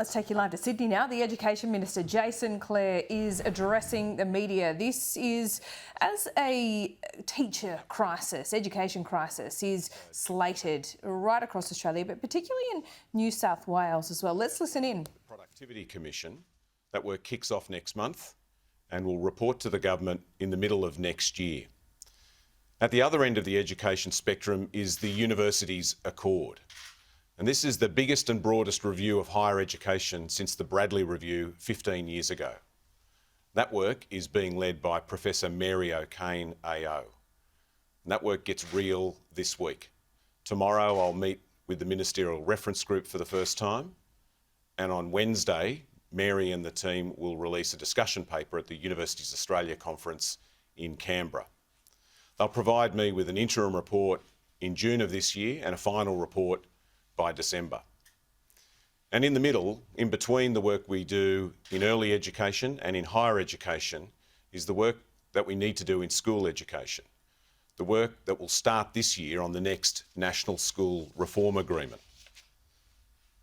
Let's take you live to Sydney now. The Education Minister Jason Clare is addressing the media. This is as a teacher crisis, education crisis is slated right across Australia, but particularly in New South Wales as well. Let's listen in. The Productivity Commission, that work kicks off next month and will report to the government in the middle of next year. At the other end of the education spectrum is the Universities Accord. And this is the biggest and broadest review of higher education since the Bradley Review 15 years ago. That work is being led by Professor Mary O'Kane AO. And that work gets real this week. Tomorrow I'll meet with the Ministerial Reference Group for the first time. And on Wednesday, Mary and the team will release a discussion paper at the Universities Australia Conference in Canberra. They'll provide me with an interim report in June of this year and a final report by December. And in the middle, in between the work we do in early education and in higher education, is the work that we need to do in school education. The work that will start this year on the next National School Reform Agreement.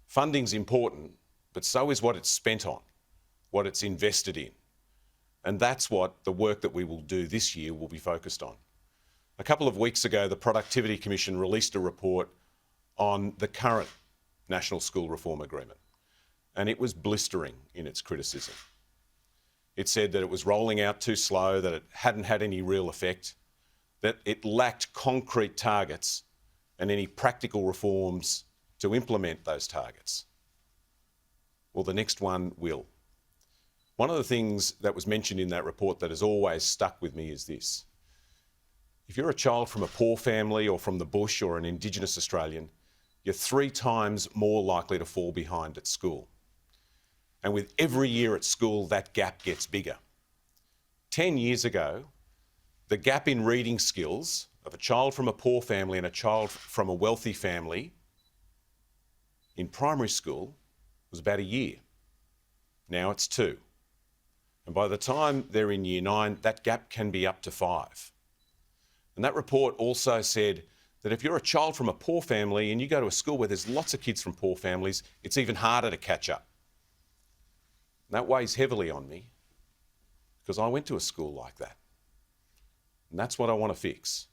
Funding's important, but so is what it's spent on, what it's invested in. And that's what the work that we will do this year will be focused on. A couple of weeks ago, the Productivity Commission released a report on the current National School Reform Agreement, and it was blistering in its criticism. It said that it was rolling out too slow, that it hadn't had any real effect, that it lacked concrete targets and any practical reforms to implement those targets. Well, the next one will. One of the things that was mentioned in that report that has always stuck with me is this. If you're a child from a poor family or from the bush or an Indigenous Australian, you're 3 times more likely to fall behind at school. And with every year at school, that gap gets bigger. 10 years ago, the gap in reading skills of a child from a poor family and a child from a wealthy family in primary school was about a year. Now it's 2. And by the time they're in year 9, that gap can be up to 5. And that report also said that if you're a child from a poor family and you go to a school where there's lots of kids from poor families, it's even harder to catch up. And that weighs heavily on me because I went to a school like that. And that's what I want to fix.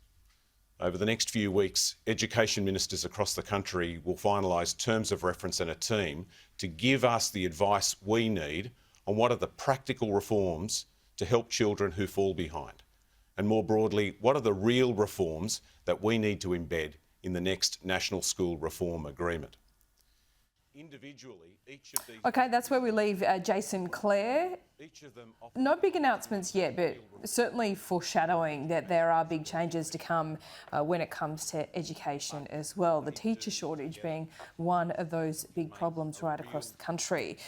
Over the next few weeks, education ministers across the country will finalise terms of reference and a team to give us the advice we need on what are the practical reforms to help children who fall behind. And more broadly, what are the real reforms that we need to embed in the next National School Reform Agreement? Individually, each of these... Okay, that's where we leave Jason Clare. No big announcements yet, but certainly foreshadowing that there are big changes to come when it comes to education as well. The teacher shortage being one of those big problems right across the country.